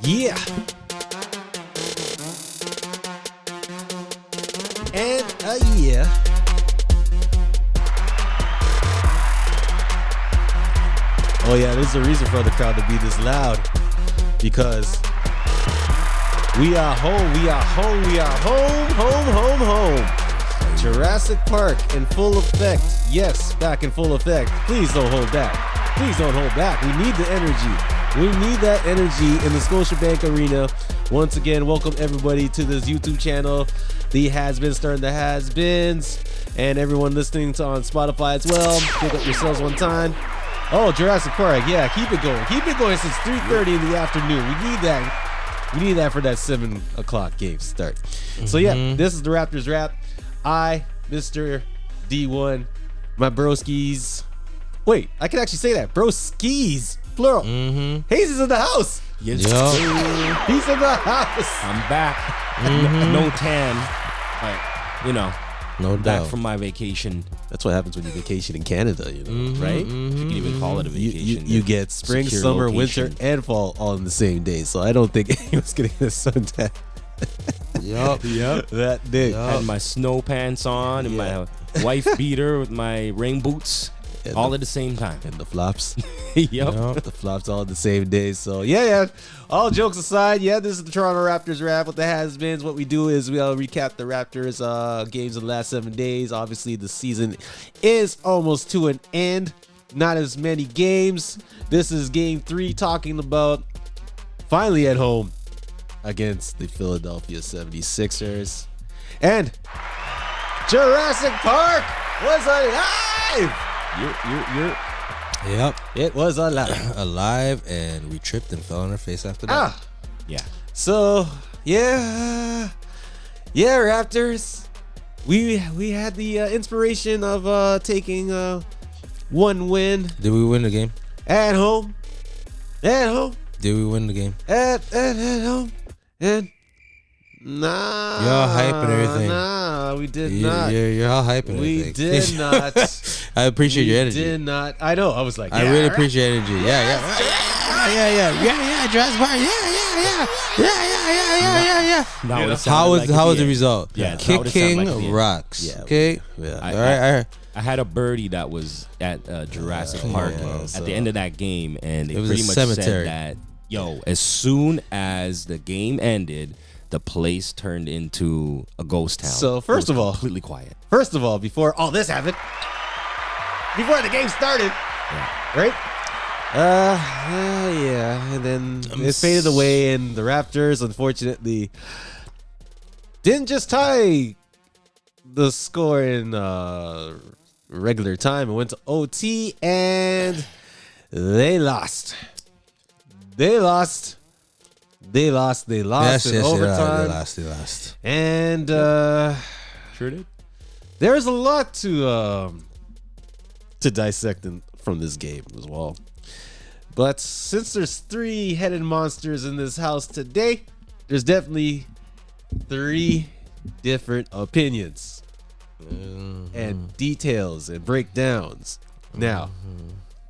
Yeah. And yeah. Oh yeah, there's a reason for the crowd to be this loud. Because we are home, we are home, we are home. Jurassic Park in full effect. Yes, back in full effect. Please don't hold back. Please don't hold back. We need the energy. We need that energy in the Scotiabank Arena. Once again, welcome everybody to this YouTube channel. The Has-Been starting the Has-Beens. And everyone listening to on Spotify as well. Pick up yourselves one time. Oh, Jurassic Park. Yeah, keep it going. Keep it going since 3:30 in the afternoon. We need that. We need that for that 7 o'clock game start. So yeah, this is the Raptors Rap. I, Mr. D1, my broskies. Wait, I can actually say that. Broskies. Plural. Hayes is in the house. Yes, he's in the house. I'm back. No tan, but you know, no back doubt from my vacation. That's what happens when you vacation in Canada, you know, right? If you can even call it a vacation. You get spring, secure summer, location. winter, and fall all in the same day. So I don't think anyone's getting the suntan. Yep. That day. I had my snow pants on and my wife beater with my rain boots. And all at the same time. And the flops. Yep. The flops all the same day. So, yeah. All jokes aside, this is the Toronto Raptors Rap. What the Has-Beens. What we do is we recap the Raptors games of the last 7 days. Obviously, the season is almost to an end. Not as many games. This is game 3 talking about finally at home against the Philadelphia 76ers. And Jurassic Park was alive! Yep. It was alive, and we tripped and fell on our face after that. Yeah. So Raptors. We had the inspiration of taking one win Did we win the game? at home. Did we win the game? At home. And nah. Y'all hyping everything. Nah, we did not. You're all hyping We everything. did not. I appreciate your We energy. did not. I know. I was like, I really appreciate your energy. Yeah. Jurassic Park. Yeah. Now it sounded How was like the the result? Yeah, that's how it sounded Kicking like the end. rocks. Yeah. Okay. Yeah. All right. I had a birdie that was at Jurassic Park at the end of that game, and they It was pretty a much cemetery. said that, as soon as the game ended, the place turned into a ghost town. So, first It was of all- completely quiet. First of all, before all this happened, before the game started, right? And then it faded away, and the Raptors, unfortunately, didn't just tie the score in regular time. It went to OT, and they lost. They lost in overtime. They lost. And Sure did. there's a lot to dissect from this game as well. But since there's 3 headed monsters in this house today, there's definitely 3 different opinions and details and breakdowns. Now,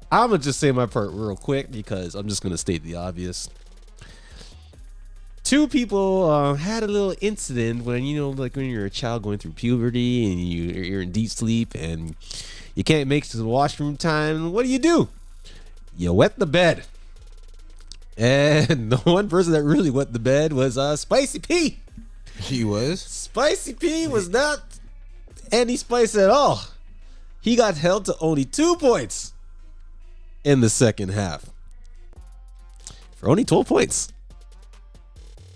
I'm going to just say my part real quick because I'm just going to state the obvious. 2 people had a little incident when, like when you're a child going through puberty and you're in deep sleep and you can't make it to the washroom time. What do? You wet the bed. And the one person that really wet the bed was Spicy P. He was? Spicy P was not any spice at all. He got held to only 2 points in the second half. For only 12 points.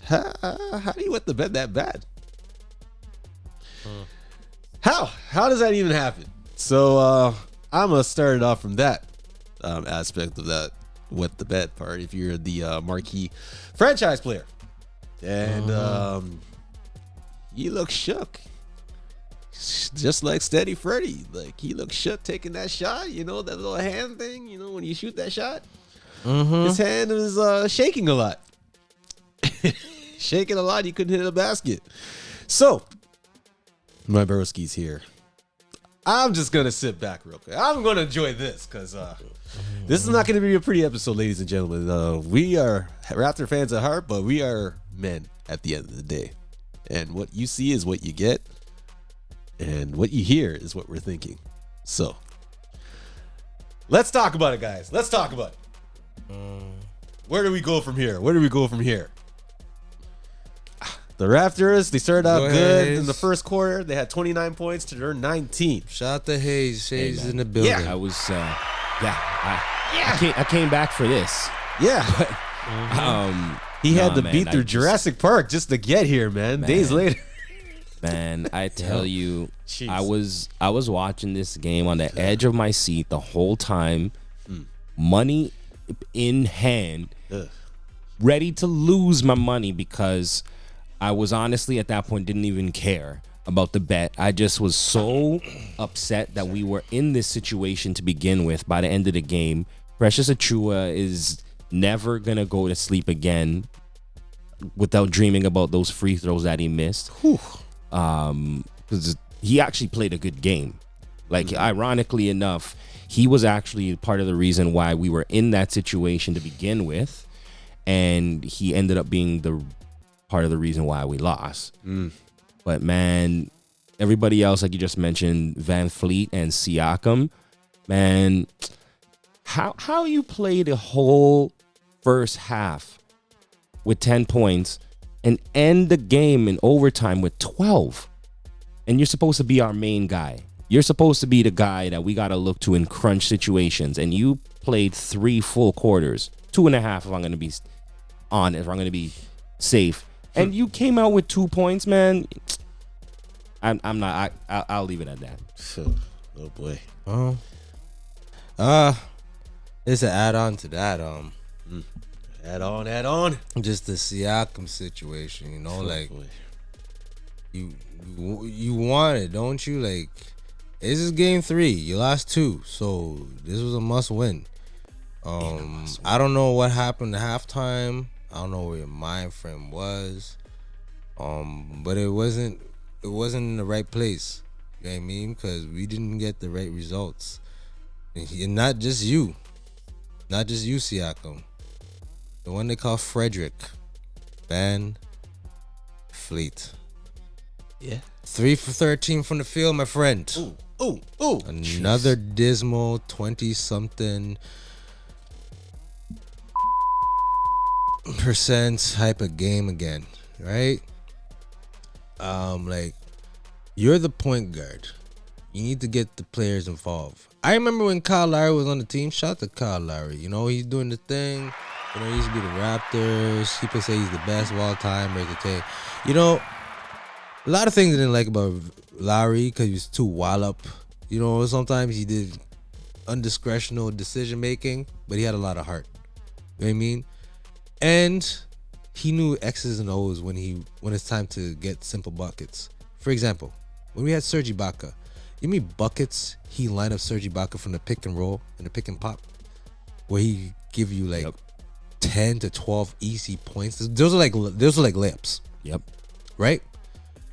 How do you wet the bed that bad? How does that even happen? So I'm gonna start it off from that aspect of that wet the bed part. If you're the marquee franchise player, and you look shook, just like Steady Freddy. Like he looked shook taking that shot. That little hand thing. When you shoot that shot, his hand was shaking a lot. Shaking a lot, he couldn't hit a basket. So, my broskies here. I'm just gonna sit back real quick. I'm gonna enjoy this because this is not gonna be a pretty episode, ladies and gentlemen. We are Raptor fans at heart, but we are men at the end of the day. And what you see is what you get, and what you hear is what we're thinking. So let's talk about it, guys. Let's talk about it. Where do we go from here? The Raptors, they started out good in the first quarter. They had 29 points to their 19. Shout out to Hayes. Hayes in the building. I was, I came back for this. Yeah. He had to beat through just, Jurassic Park just to get here, man. Days later. Man, I tell you, Jeez. I was watching this game on the edge of my seat the whole time, money in hand, ready to lose my money because I was honestly at that point didn't even care about the bet. I just was so upset that we were in this situation to begin with. By the end of the game, Precious Achua is never gonna go to sleep again without dreaming about those free throws that he missed. Because he actually played a good game. Like, ironically enough, he was actually part of the reason why we were in that situation to begin with, and he ended up being the part of the reason why we lost. But man, everybody else, like you just mentioned, Van Fleet and Siakam, man, how you play the whole first half with 10 points and end the game in overtime with 12, and you're supposed to be our main guy. You're supposed to be the guy that we got to look to in crunch situations, and you played 3 full quarters, 2.5 if I'm going to be honest, if I'm going to be safe. And you came out with 2 points, man. I'm not. I'll leave it at that. Oh boy. It's an add-on to that. Add on. Just the Siakam situation, you know, like you want it, don't you? Like, this is game 3. You lost 2, so this was a must win. I don't know what happened at halftime. I don't know where your mind frame was. But it wasn't in the right place. You know what I mean? Because we didn't get the right results. And not just you, Siakam. The one they call Frederick Van Fleet. Yeah. 3 for 13 from the field, my friend. Ooh. Another dismal 20-something % type of game again, right? Like, you're the point guard. You need to get the players involved. I remember when Kyle Lowry was on the team. Shout out to Kyle Lowry. You know, he's doing the thing. You know, he used to be the Raptors. People say he's the best of all time. You know, a lot of things I didn't like about Lowry because he was too wild up. You know, sometimes he did undiscretional decision making, but he had a lot of heart. You know what I mean? And he knew X's and O's when it's time to get simple buckets. For example, when we had Serge Ibaka, you mean buckets he lined up Serge Ibaka from the pick and roll and the pick and pop, where he give you like 10 to 12 easy points. Those are like layups. Yep. Right?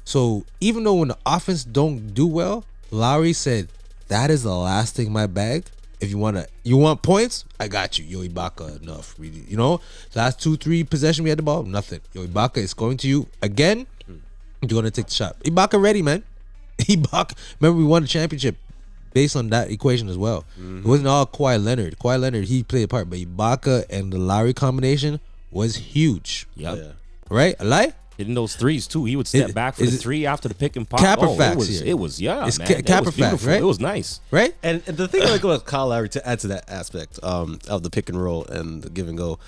So even though when the offense don't do well, Lowry said, that is the last thing in my bag. If you want points, I got you. Yo, Ibaka, enough. Really, you know, last 2-3 possession we had the ball, nothing. Yo, Ibaka is going to you again. You're gonna take the shot. Ibaka ready, man. Ibaka. Remember, we won the championship based on that equation as well. It wasn't all Kawhi Leonard. Kawhi Leonard, he played a part, but Ibaka and the Lowry combination was huge. Yep. Yeah. Right? A lie? Hitting those threes too. He would step back for the 3 after the pick and pop. Capper facts it here. was It's man. Capper facts, right? It was nice. Right? And the thing I like about Kyle Lowry, to add to that aspect of the pick and roll and the give and go,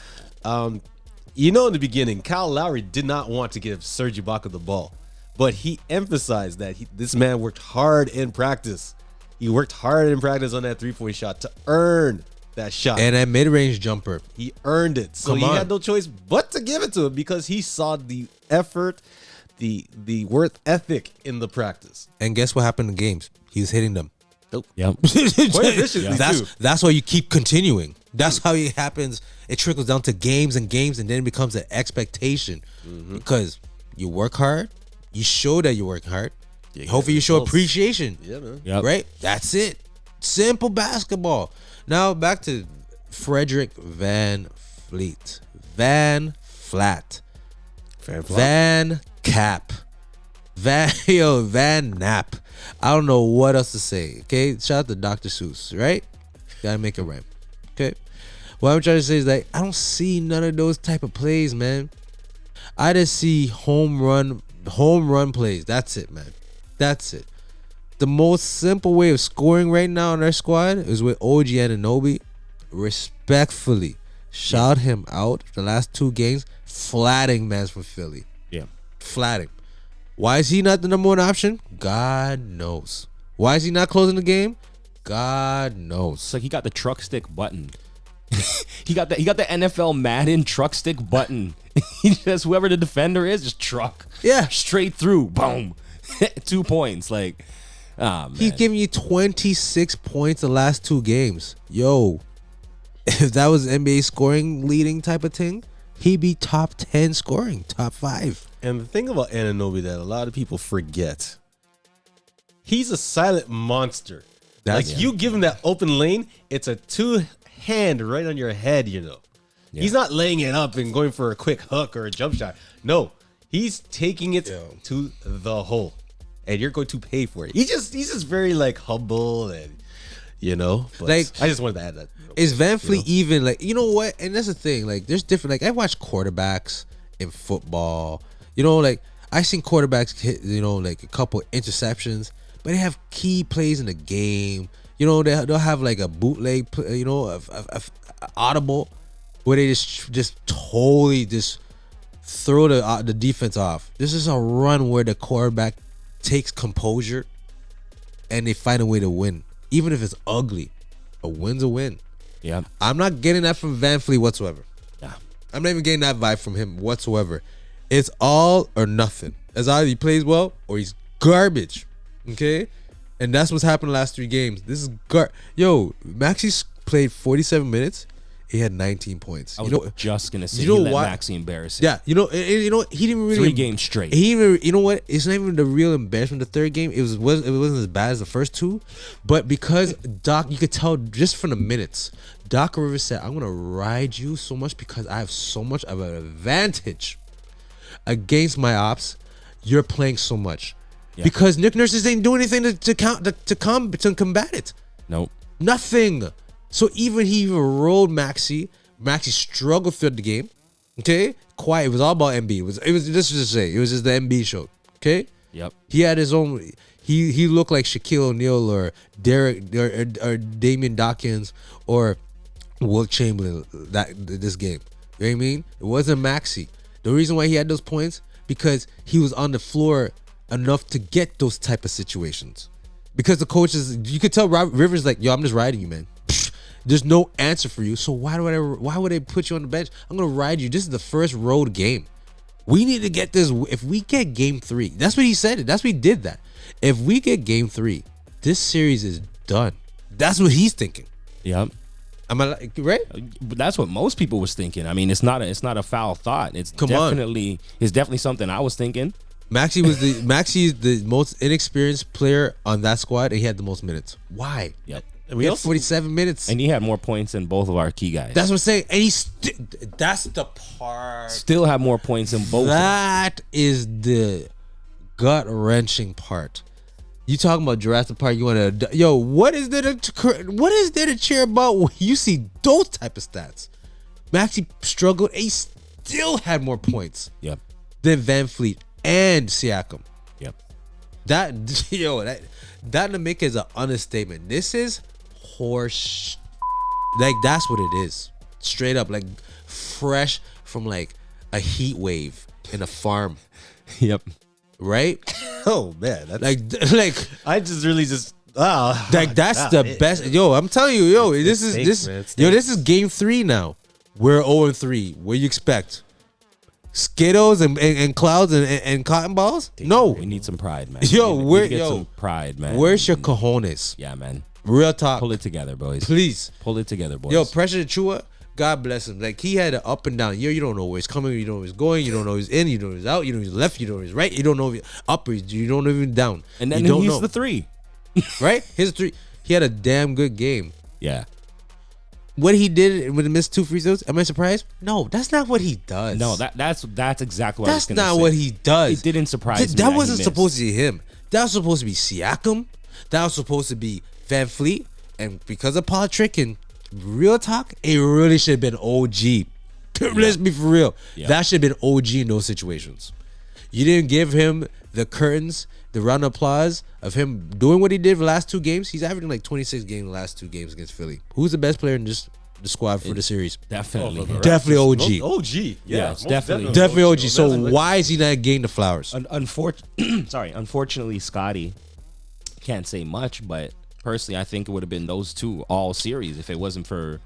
you know, in the beginning, Kyle Lowry did not want to give Serge Ibaka the ball, but he emphasized that this man worked hard in practice. He worked hard in practice on that 3-point shot to earn that shot. And that mid-range jumper. He earned it. So he had no choice but to give it to him because he saw the effort, the worth ethic in the practice. And guess what happened in games? He was hitting them. Yep. Quite efficiently, too. That's why you keep continuing. That's how it happens. It trickles down to games and games, and then it becomes an expectation because you work hard. You show that you work hard. Hopefully you show results. appreciation. Yeah, man. Yep. Right? That's it. Simple basketball. Now back to Frederick Van Fleet. Van Flat. Van Cap. Van Nap. I don't know what else to say. Okay? Shout out to Dr. Seuss, right? Gotta make it rhyme. Okay? What I'm trying to say is that I don't see none of those type of plays, man. I just see home run plays. That's it, man. That's it. The most simple way of scoring right now in our squad is with OG Anunoby. Respectfully, shout him out the last 2 games. Flatting man's from Philly. Yeah. Flatting. Why is he not the number 1 option? God knows. Why is he not closing the game? God knows. It's like he got the truck stick button. he got the NFL Madden truck stick button. He just, whoever the defender is, just truck. Yeah. Straight through. Boom. 2 points. Like, man. He's giving you 26 points the last 2 games. Yo, if that was NBA scoring leading type of thing, he'd be top 10 scoring, top 5. And the thing about Anunoby that a lot of people forget, he's a silent monster. You give him that open lane, it's a 2-hand right on your head, you know. Yeah. He's not laying it up and going for a quick hook or a jump shot. No, he's taking it to the hole, and you're going to pay for it. He's just very like humble and, you know. But Like, I just wanted to add that. Is Van Fleet even like, you know what? And that's the thing. Like, there's different. Like, I watch quarterbacks in football. You know, like I seen quarterbacks hit, you know, like a couple interceptions, but they have key plays in the game. You know, they'll have like a bootleg, you know, a audible, where they just totally just throw the defense off. This is a run where the quarterback takes composure and they find a way to win, even if it's ugly. A win's a win. Yeah. I'm not getting that from Van Fleet whatsoever. Yeah. I'm not even getting that vibe from him whatsoever. It's all or nothing. It's either he plays well or he's garbage. Okay? And that's what's happened the last 3 games. This is Yo, Maxi's played 47 minutes. He had 19 points. I was just gonna say, you know he let what? Maxey embarrass him. Yeah, you know, he didn't really 3 games straight. He even, you know what? It's not even the real embarrassment. The 3rd game, it wasn't as bad as the first 2, but because Doc, you could tell just from the minutes, Doc Rivers said, "I'm gonna ride you so much because I have so much of an advantage against my ops. You're playing so much because Nick Nurse ain't doing anything to combat it. Nope. Nothing." So even he rolled Maxey. Maxey struggled through the game. Okay, quiet. It was all about MB. It was just to say it was just the MB show. Okay. Yep. He had his own. He looked like Shaquille O'Neal or Derek or Damian Dawkins or Wilt Chamberlain this game. You know what I mean? It wasn't Maxey. The reason why he had those points because he was on the floor enough to get those type of situations. Because the coaches, you could tell Rivers like, yo, I'm just riding you, man. There's no answer for you. So why would they put you on the bench? I'm gonna ride you. This is the first road game. We need to get this. If we get game 3, that's what he said. That's what he did that. If we get game 3, this series is done. That's what he's thinking. Yep. Am I right? But that's what most people was thinking. I mean, it's not a foul thought. It's Come definitely something I was thinking. Maxey is the most inexperienced player on that squad, and he had the most minutes. Why? Yep. We had 47 minutes. And he had more points than both of our key guys. That's what I'm saying. And that's the part. Still have more points than both. That is the gut wrenching part. You talking about Jurassic Park? You want to? Yo, what is there to cheer about when you see those type of stats? Maxey struggled. And he still had more points. Yep. Than Van Fleet and Siakam. Yep. That to make is an understatement. This is horse. Like, that's what it is. Straight up, like fresh from like a heat wave in a farm. Yep. Right? Oh man, that's, like I just really just like that's the best. Yo, I'm telling you, yo, this is game 3 now. We're 0-3. What do you expect? Skittles and clouds and cotton balls? No. We need some pride, man. Yo, we get some pride, man. Where's your cojones? Yeah, man. Real talk. Pull it together, boys. Please. Pull it together, boys. Yo, Pressure Chua, God bless him. Like, he had an up and down year. You don't know where he's coming. You don't know where he's going. You don't know he's in. You don't know he's out. You don't know he's left. You don't know he's right. You don't know if he's up or you don't know if he's down. And then you don't he's know. the 3. Right? His 3. He had a damn good game. Yeah. What he did when he missed 2 free throws, am I surprised? No, that's not what he does. No, that's exactly what I was That's going to say. not what he does. It didn't surprise me. That he wasn't missed. supposed to be him. That was supposed to be Siakam. That was supposed to be Van Fleet. And because of politicking, real talk, it really should have been OG. Let's be for real. Yeah. That should have been OG in those situations. You didn't give him the curtains, the round of applause of him doing what he did for the last 2 games. He's averaging like 26 games in the last 2 games against Philly. Who's the best player in the squad for the series? Definitely. Oh, Definitely OG. OG. Yeah, it's most definitely- Definitely OG. So Definitely. why is he not getting the flowers? Unfortunately, Scotty can't say much, but personally, I think it would have been those 2 all series if it wasn't for,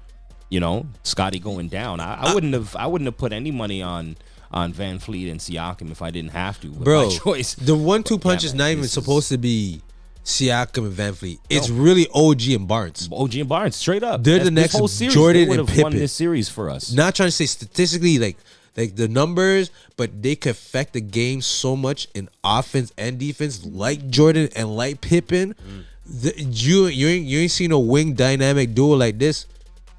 Scotty going down. I wouldn't have put any money on Van Fleet and Siakam if I didn't have to. With Bro, my choice. the 1-2 punch is man, not even this is- supposed to be Siakam and Van Fleet. It's really OG and Barnes. OG and Barnes, straight up. They're the This next whole series, Jordan they would and have won Pippen. this series for us. Not trying to say statistically like the numbers, but they could affect the game so much in offense and defense, like Jordan and like Pippen. You ain't seen a wing dynamic duo like this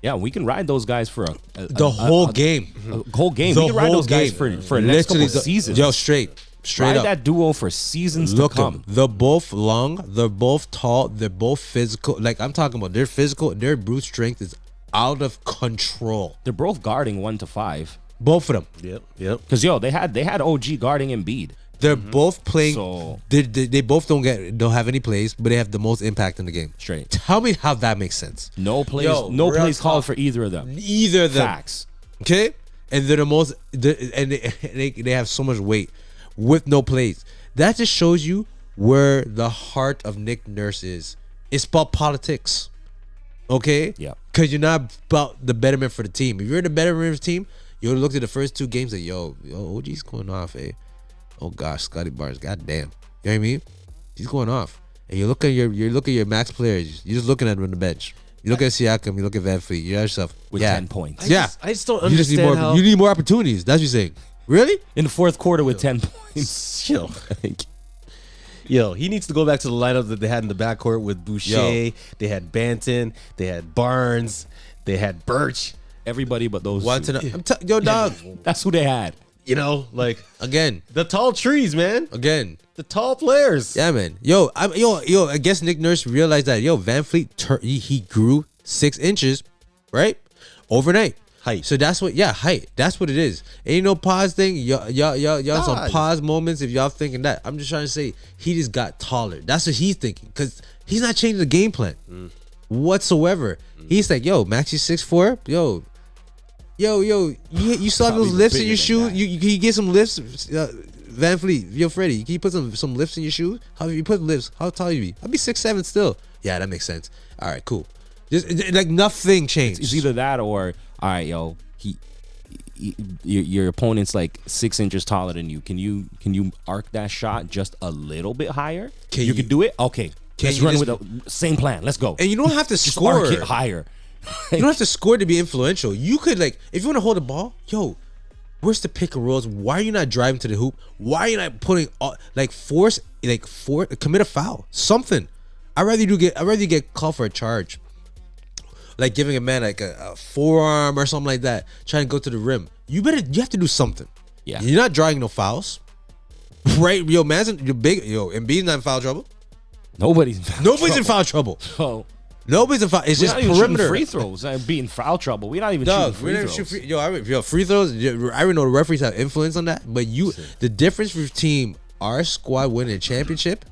Yeah, we can ride those guys for the whole game. a whole game. We can ride those guys for the next couple seasons. Yo, straight Ride up. that duo for seasons Look to come. They're both long. They're both tall. They're both physical. Like, I'm talking about, their physical, their brute strength is out of control. They're both guarding 1 to 5. Both of them. Yep. Because they had OG guarding Embiid. They're both playing. So- They both don't have any plays, but they have the most impact in the game. Straight. Tell me how that makes sense. No plays. Yo, no real plays called talk. for either of them. Either of them. Facts. Okay, and they're the most. They have so much weight with no plays. That just shows you where the heart of Nick Nurse is. It's about politics. Okay. Yeah. Because you're not about the betterment for the team. If you're the betterment of the team, you would look at the first 2 games like, yo, OG's going off, eh? Oh gosh, Scotty Barnes, goddamn. You know what I mean? He's going off. And you look at your max players. You're just looking at them on the bench. You look at Siakam. You look at Van Fleet. You ask yourself, With 10 points. I just don't You just need understand more. how. You need more opportunities. That's what you're saying. Really? In the fourth quarter with 10 points. Yo, he needs to go back to the lineup that they had in the backcourt with Boucher. They had Banton. They had Barnes. They had Birch. Everybody but those Want two. to know? Yo, dog. That's who they had. Like Again. the tall trees, man. Again. The tall players. Yeah, man. Yo, I guess Nick Nurse realized that. Yo, Van Fleet, he grew 6 inches, right? Overnight. Height. So that's what, height. That's what it is. Ain't no pause thing. Y'all some pause moments if y'all thinking that. I'm just trying to say he just got taller. That's what he's thinking. Because he's not changing the game plan whatsoever. He's like, yo, Maxi 6'4". Yo, you saw Probably those lifts in bigger your than shoes? that. You can you get some lifts? Van Fleet, yo, Freddie, can you put some lifts in your shoes? How you put lifts? How tall you be? I'll be 6'7" still. Yeah, that makes sense. All right, cool. Just like nothing changed. It's either that or, all right, yo, your opponent's like 6 inches taller than you. Can you arc that shot just a little bit higher? Can you you- can do it? Okay. Let's you run just- with the same plan. Let's go. And you don't have to Just score. arc it higher. You don't have to score to be influential. You could, like, if you want to hold the ball, yo, where's the pick and rolls? Why are you not driving to the hoop? Why are you not putting commit a foul? Something. I'd rather you get called for a charge. Like giving a man like a forearm or something like that, trying to go to the rim. You have to do something. Yeah. You're not drawing no fouls. Right? Yo, Embiid's not in foul trouble. Nobody's In foul trouble. Oh, Nobody's in foul. It's we're just not even shooting perimeter. free throws. I'm being foul trouble. We're not even Dog, shooting we free never throws. shoot free throws. I already know the referees have influence on that, but the difference between our squad winning a championship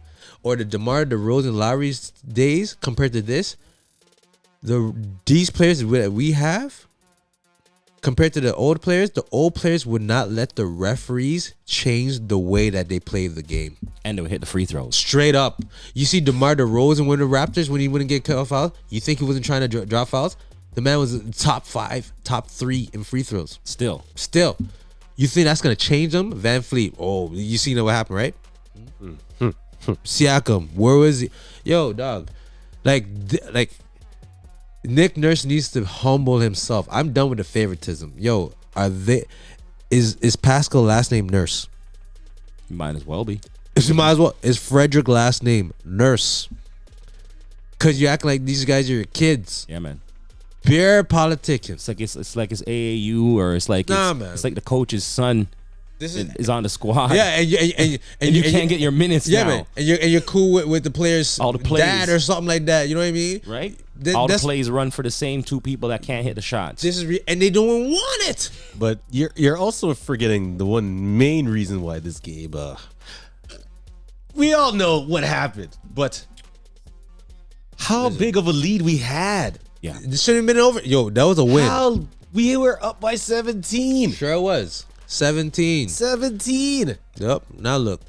or the DeMar DeRozan Lowry's days compared to this, these players that we have compared to the old players would not let the referees change the way that they play the game. And they would hit the free throws. Straight up. You see DeMar DeRozan win the Raptors when he wouldn't get caught fouls? You think he wasn't trying to drop fouls? The man was top 5, top 3 in free throws. Still. You think that's going to change them? Van Fleet. Oh, you seen what happened, right? Siakam. Where was he? Yo, dog. Like Nick Nurse needs to humble himself. I'm done with the favoritism. Yo, is Pascal last name Nurse? Might as well be. You might as well. Is Frederick last name Nurse? Cause you act like these guys are your kids. Yeah, man. Pure politicians. It's like it's AAU or it's like man. it's like the coach's son This is on the squad. yeah, and you can't get your minutes yeah, now. man. And you're cool with the players, All the plays. dad or something like that. You know what I mean? Right? All the plays run for the same two people that can't hit the shots. This is and they don't want it. But you're also forgetting the one main reason why this game. We all know what happened, but how big of a lead we had. Yeah. This shouldn't have been over. Yo, that was a win. How we were up by 17. Sure it was. 17. 17. Yep. Now look.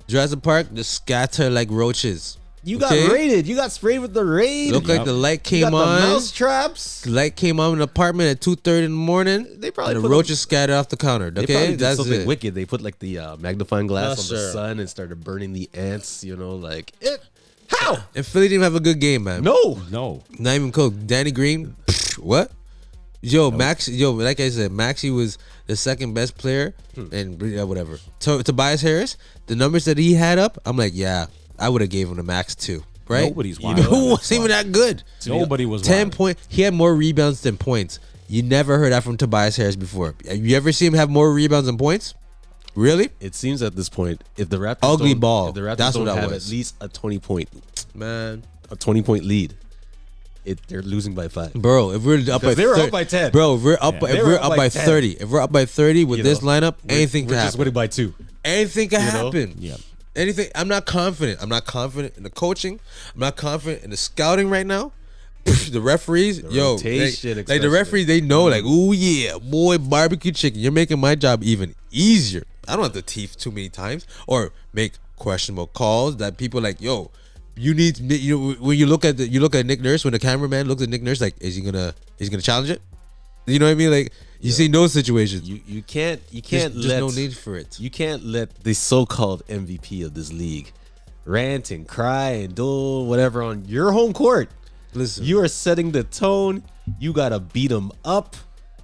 Jurassic Park just scatter like roaches. You got Okay? raided. You got sprayed with the raid. Look like the light came you got on. the mouse traps. The light came on in the apartment at 2:30 in the morning. They probably and the put roaches scattered off the counter. They Okay, probably did that's something it. wicked. They put like the magnifying glass Yes, on the sir. sun and started burning the ants. You know, like it. How? And Philly didn't have a good game, man. No. No. Not even close. Danny Green, what? Yo, Max. Yo, like I said, Maxey was the second best player, and whatever. Tobias Harris, the numbers that he had up, I'm like, yeah, I would have gave him the max too. Right? Nobody's You wild. know who wasn't even that good? Nobody was 10 wild. point. He had more rebounds than points. You never heard that from Tobias Harris before. Have you ever seen him have more rebounds than points? Really? It seems at this point, if the Raptors Ugly don't- ball. if the Raptors That's don't what that have was. at least a 20-point Man. lead, they're losing by 5. Bro, if we're up by They were 30 up by 10. Bro, if we're up, They if were we're up up by by 10. 30, if we're up by 30 with You this know, lineup, anything We're can just happen. winning by 2. Anything can You know? happen. Yeah. Anything. I'm not confident. I'm not confident in the coaching. I'm not confident in the scouting right now. The referees, rotation, like the especially. referees, they know, like, oh yeah, boy, barbecue chicken. You're making my job even easier. I don't have to teeth too many times or make questionable calls that people like, yo, you need. You know, when you look at Nick Nurse, when the cameraman looks at Nick Nurse, like, is he gonna challenge it? You know what I mean? Like, you see those situations. You can't There's let no need for it. You can't let the so-called MVP of this league rant and cry and do whatever on your home court. Listen, You are setting the tone. You gotta beat him up.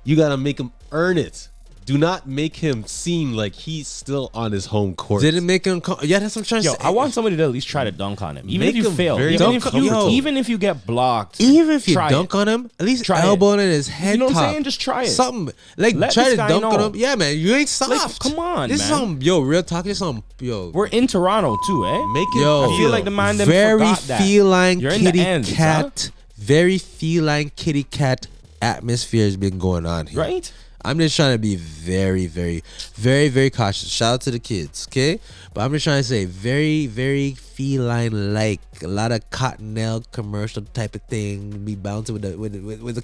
You gotta make him earn it. Do not make him seem like he's still on his home court. didn't make him. Yeah, that's what I'm trying to Yo, say. I want somebody to at least try to dunk on him. Even Make if you him fail. very Even if you get blocked. Even if you try dunk it. on him, at least Try it. elbow it in his head. You know what I'm top. saying? Just try it. Something like Let try this to guy dunk on know. him. Yeah, man, you ain't soft. come on, this man. is some real talk. This is some We're in Toronto too, eh? Make him Yo, I feel like the man them very forgot that. feline You're in the kitty ends, cat. Very feline kitty cat atmosphere has been going on here. Right? I'm just trying to be very, very, very, very cautious. Shout out to the kids, okay? But I'm just trying to say very, very feline-like. A lot of Cottonelle commercial type of thing. Be bouncing with the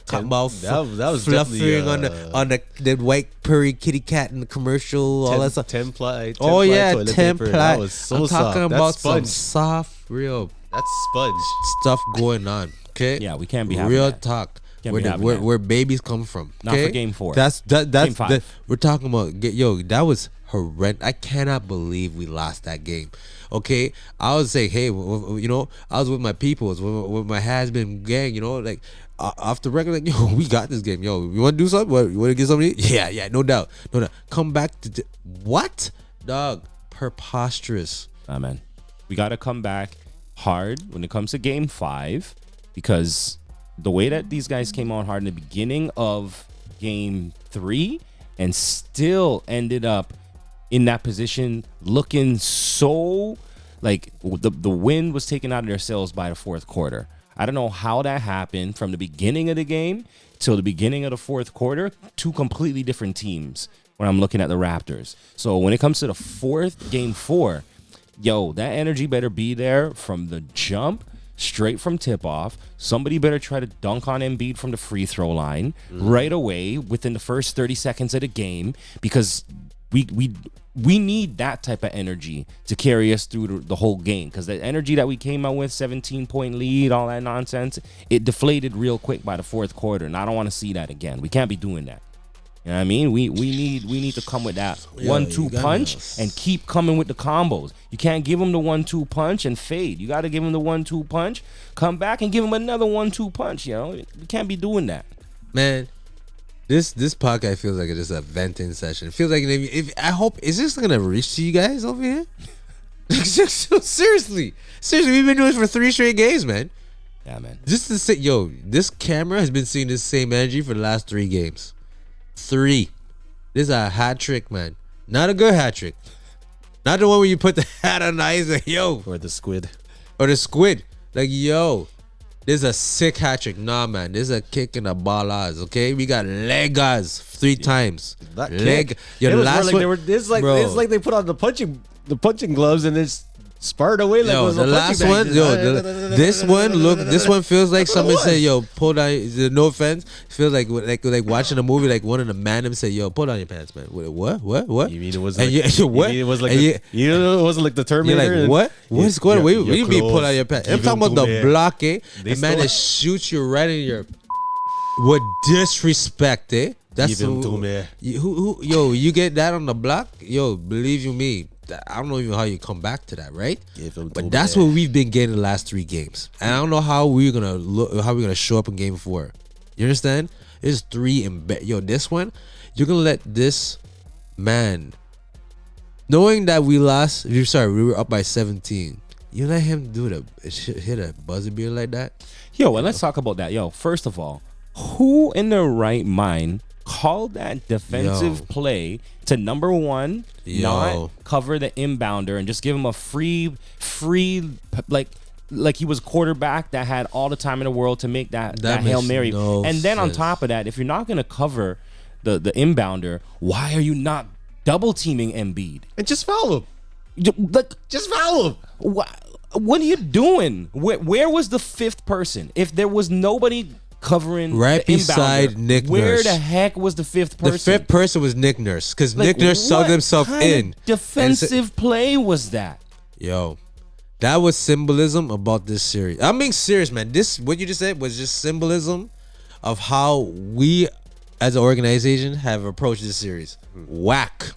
cotton ball. that was fluffing definitely, on the white purry kitty cat in the commercial. All that stuff. 10 ply. 10 Oh ply yeah, toilet 10 paper. ply. That was so I'm talking soft. about That's some sponge. soft, real That's sponge. stuff going on. Okay. Yeah, we can't be having real that. talk. Can't Where, be having where, that. where babies come from. Not okay? for game 4. That's Game 5. we're talking about. Yo, that was horrendous. I cannot believe we lost that game. Okay, I was saying, hey, you know, I was with my people, with my has-been gang. You know, like off the record, like, yo, we got this game. Yo, you want to do something? What, you want to get something? Yeah, no doubt. Come back to what, dog? Preposterous. Nah, man. We got to come back hard when it comes to game 5 because the way that these guys came on hard in the beginning of game 3 and still ended up in that position looking so like the wind was taken out of their sails by the fourth quarter. I don't know how that happened from the beginning of the game till the beginning of the fourth quarter. Two completely different teams when I'm looking at the Raptors. So when it comes to the game 4, yo, that energy better be there from the jump, straight from tip-off. Somebody better try to dunk on Embiid from the free throw line right away within the first 30 seconds of the game because we need that type of energy to carry us through the whole game because the energy that we came out with, 17-point lead, all that nonsense, it deflated real quick by the fourth quarter, and I don't want to see that again. We can't be doing that. You know what I mean? We need to come with that Yeah, 1-2 you gotta punch know. and keep coming with the combos. You can't give him the 1-2 punch and fade. You got to give him the 1-2 punch, come back and give him another 1-2 punch. You know, you can't be doing that. Man, this podcast feels like it's just a venting session. It feels like if I hope, is this gonna reach to you guys over here? Seriously, we've been doing this for 3 straight games, man. Yeah, man. Just to say, yo, this camera has been seeing this same energy for the last 3 games. 3. This is a hat trick, man. Not a good hat trick. Not the one where you put the hat on the eyes like, yo. Or the squid. Or the squid. Like, yo. This is a sick hat trick. Nah, man. This is a kick and a balas, okay? We got legas 3 times. That Leg. kick. Your It was last more like one, they were. bro. It's like they put on the punching gloves and it's sparred away like it Yo, was the a last punching one, bag. yo, this one feels like someone said, yo, pull down. No offense, feels like watching a movie, like one of the man said, yo, pull down your pants, man. What? You mean it was And like, you, what? You mean it was like And you know, it wasn't like the You're Terminator. like, what? What's going on? What do you mean pull clothes, out your pants? I'm give talking them about to the me. block, eh? They The man still- that shoots you right in your with disrespect, eh? That's Give him to me. yo, you get that on the block, yo, believe you me, I don't know even how you come back to that, right? Give him to But that's me. what we've been getting the last 3 games, and I don't know how we're gonna show up in game 4. You understand? It's 3 and yo, this one, you're gonna let this man, knowing that we lost. We were up by 17. You let him hit a buzzer beater like that? Yo, and let's talk about that. Yo, first of all, who in their right mind called that defensive Yo. play to number one, Yo. not cover the inbounder and just give him a free, like he was quarterback that had all the time in the world to make that Hail makes Mary. no And then on sense. top of that, if you're not going to cover the inbounder, why are you not double teaming Embiid? And just foul him. Like, Just foul him. what are you doing? Where was the 5th person? If there was nobody covering Right the beside inbounder, Nick where Nurse. the heck was the 5th The person? 5th person was Nick Nurse, because Like, Nick Nurse subbed what himself kind in. of defensive play was that? Yo, that was symbolism about this series. I'm being serious, man. This, what you just said, was just symbolism of how we, as an organization, have approached this series. Whack.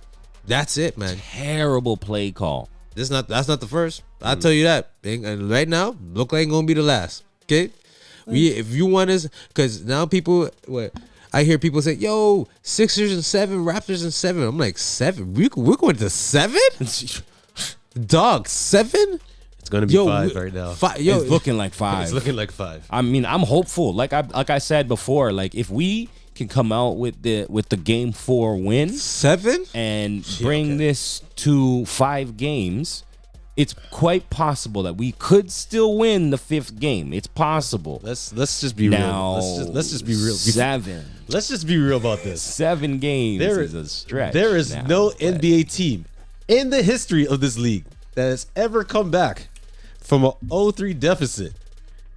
That's it, man. Terrible play call. That's not the first. I'll tell you that. And right now, look like it's gonna be the last. Okay, if you want us, because now people, I hear people say, "Yo, Sixers and 7, Raptors and 7." I'm like, 7? We're going to 7? Dog, 7? It's gonna be 5 right now. Yo, It's looking like 5. It's looking like 5. I mean, I'm hopeful. Like I said before, like if we can come out with the game 4 win 7? and bring this to 5 games, it's quite possible that we could still win the 5th game. It's possible. Let's just be Now, real. Let's just be real. 7. Let's just be real about this. 7 games There is a stretch. There is now, no but NBA team in the history of this league that has ever come back from a 0-3 deficit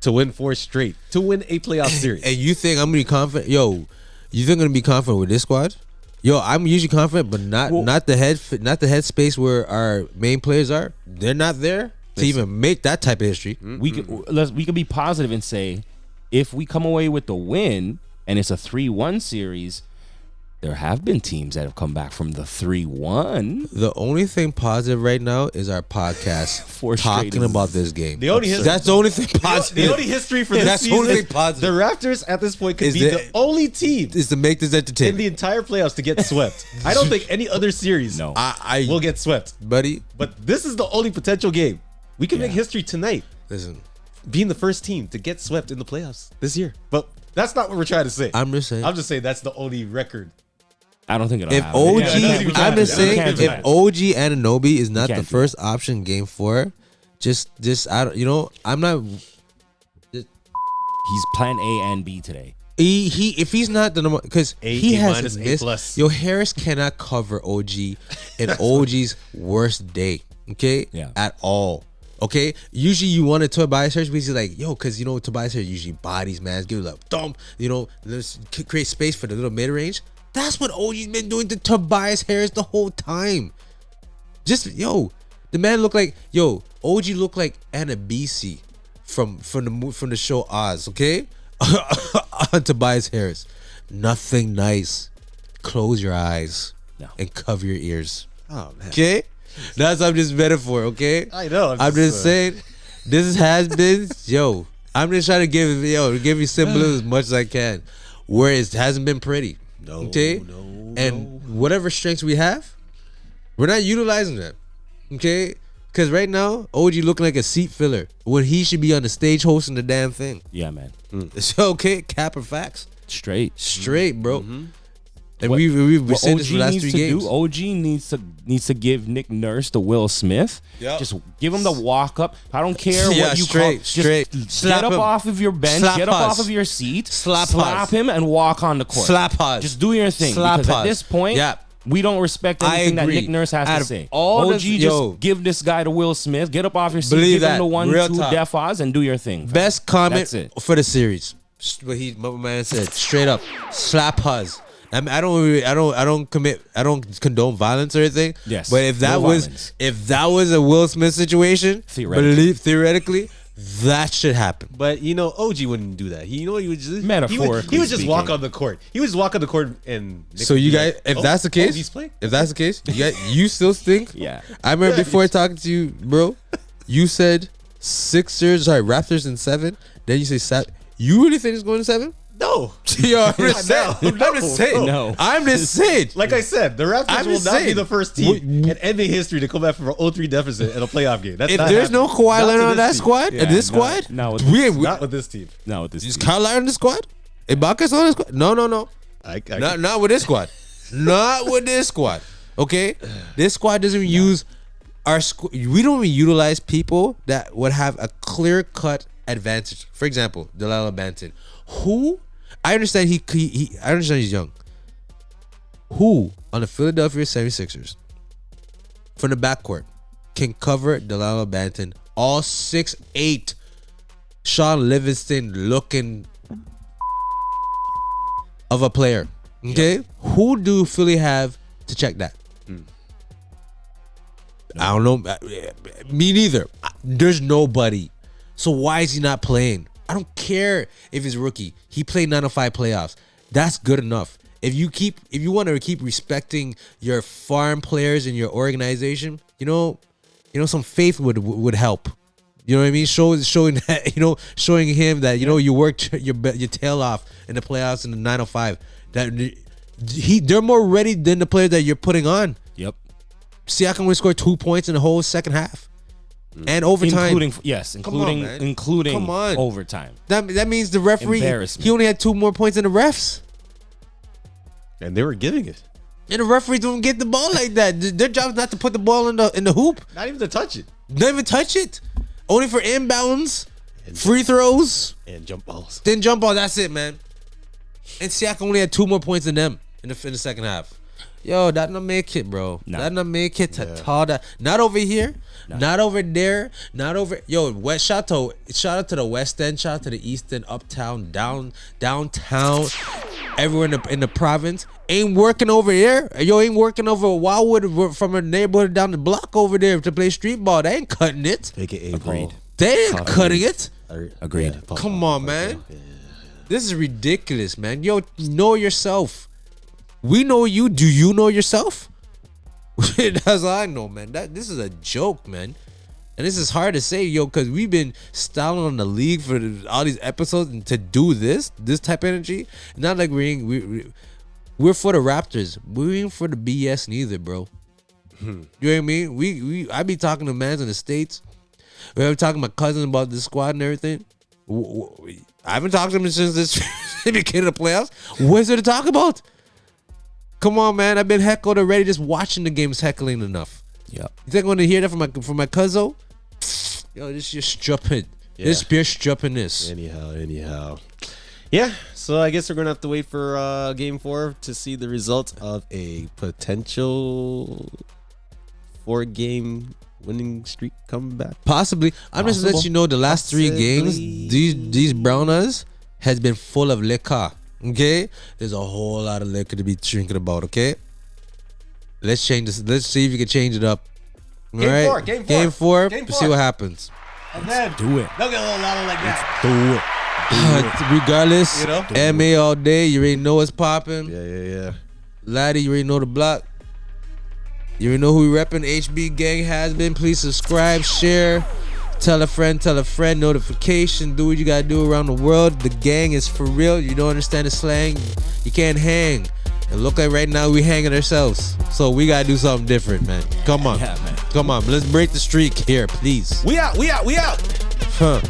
to win 4 straight, to win a playoff series. And you think I'm gonna be confident? Yo, you think I'm gonna be confident with this squad? Yo, I'm usually confident, but not the head space where our main players are. They're not there to even make that type of history. we could be positive and say if we come away with the win and it's a 3-1 series, there have been teams that have come back from the 3-1. The only thing positive right now is our podcast 4 straight talking is- about this game. The only history- That's the only thing positive. The only history for this That's the season only is thing positive. the Raptors at this point could Is be the- the only team is to make this in entertaining. the entire playoffs to get swept. I don't think any other series No. I will get swept. buddy, But this is the only potential game. We can make history tonight, listen. being the first team to get swept in the playoffs this year. But that's not what we're trying to say. I'm just saying. I'm just saying that's the only record. I don't think it'll If happen. OG, Yeah, it doesn't even I'm matter. just saying, It if can't matter. OG Anunoby is not can't the do first option game 4, just I don't, I'm not. He's plan A and B today. He if he's not the number, because he A has minus, A missed. plus. Yo, Harris cannot cover OG in OG's worst day. Okay, Yeah. at all. Okay, usually you want to Tobias Harris because he's like, yo, because Tobias Harris usually bodies, man, give it a thump, let's create space for the little mid range. That's what OG's been doing to Tobias Harris the whole time. Just the man looked like OG looked like Anna BC from the show Oz. Okay, on Tobias Harris, nothing nice. close your eyes No. and cover your ears. Oh man. Okay? That's I'm just metaphor, okay? I know. I'm just saying, this has been, yo, I'm just trying to give you symbolism as much as I can. Where it hasn't been pretty. No, Okay? And whatever strengths we have, we're not utilizing them. Okay? Because right now, OG looking like a seat filler when he should be on the stage hosting the damn thing. Yeah, man. It's okay, cap or facts. Straight. Bro. And What- we've What said OG this for the last needs 3 to games. do, OG needs to give Nick Nurse the Will Smith. Yep. Just give him the walk up. I don't care Yeah, what you straight, call. straight. Just Slap get up him. off of your bench. Slap get up us. off of your seat. Slap slap us. him and walk on the court. Slap us. Just do your thing. Slap because us. at this point, Yeah. we don't respect I anything that agree. Nick Nurse has Out to of say. all OG this- just yo. give this guy to Will Smith. Get up off your seat. Believe give that. him the 1, Real 2 talk. defas and do your thing. Best comment That's it. for the series. What my man said, straight up, slap us. I don't condone violence or anything. Yes, but if that no was violence. a Will Smith situation, theoretically, that should happen. But OG wouldn't do that. He would just Metaphorically He would just walk speaking. on the court. He would just walk on the court and. Nick So would you be guys, like, if "Oh, that's the case, he's playing. you still think? Yeah. I remember before talking to you, bro. You said Raptors in 7. Then you say you really think it's going to 7? No. Yo, I'm just saying. No, I'm just saying. no. I'm just saying. Like I said, the Raptors I'm will just not be saying. the first team in NBA history to come back from an 0-3 deficit in a playoff game. That's If not there's no happening. Kawhi Not Leonard to on that this team. squad, Yeah, this no, squad, no, with Not with this team. No, with this. is team. Kyle Lowry on the squad? Ibaka's on the squad? No. Not with this squad. Not with this squad. Okay, this squad doesn't use our. We don't even utilize people that would have a clear cut advantage. For example, Delilah Banton, who I understand I understand he's young. Who on the Philadelphia 76ers from the backcourt can cover Delilah Banton all 6'8"? Sean Livingston looking of a player. Okay, who do Philly have to check that? I don't know. Me neither. There's nobody. So why is he not playing? I don't care if he's rookie. He played 905 playoffs. That's good enough. If you want to keep respecting your farm players in your organization, some faith would help. You know what I mean? Showing that, showing him that you worked your tail off in the playoffs in the 905. That they're more ready than the players that you're putting on. Yep. Siakam only scored 2 points in the whole second half, and overtime. Including Come on. overtime. That means the referee, Embarrassment. he only had 2 more points than the refs. And they were giving it. And the referees don't get the ball like that. Their job is not to put the ball in the hoop. Not even to touch it. Don't even touch it. Only for inbounds, free throws, And jump balls. then jump ball. That's it, man. And Siakam only had 2 more points than them in the second half. Yo, that not make it, bro. No. That not make it to tall that. Not over here. No. Not over there. Not over. Yo, shout out to the West End. Shout out to the East End, Uptown, downtown, everywhere in the province. Ain't working over here. Yo, ain't working over Wildwood from a neighborhood down the block over there to play street ball. They ain't cutting it. AKA Agreed. Paul. They ain't cutting it. Agreed. Paul. Come on, man. This is ridiculous, man. Yo, know yourself. We know you. Do you know yourself? That's all I know, man. This is a joke, man. And this is hard to say, yo, because we've been styling on the league for all these episodes, and to do this type of energy. Not like we're for the Raptors. We ain't for the BS neither, bro. You know what I mean? I be talking to mans in the States. We ever talking to my cousin about this squad and everything. I haven't talked to him since this beginning of the playoffs. What's there to talk about? Come on, man. I've been heckled already just watching the games, heckling enough. Yep. You think I'm gonna hear that from my cousin? Yo, this is strupping. Yeah. This beer strupping this. Anyhow. Yeah, so I guess we're going to have to wait for Game 4 to see the result of a potential 4-game winning streak coming back. Possibly. I'm just letting you know the last 3 games, these Browners has been full of liquor. Okay? There's a whole lot of liquor to be drinking about, okay? Let's change this. Let's see if you can change it up. All Game right? 4. Game 4. Game See 4. what happens. And then Do it. they'll get a little louder like that. Do it. Regardless, You know? MA all day. You already know what's popping. Yeah. Laddie, you already know the block. You already know who we repping. HB Gang has been. Please subscribe, share, tell a friend, notification. Do what you gotta do around the world. The gang is for real. You don't understand the slang, you can't hang. And look like right now we hanging ourselves. So we gotta do something different, man. Come on. Yeah, man. Come on. Let's break the streak here, please. We out. Huh.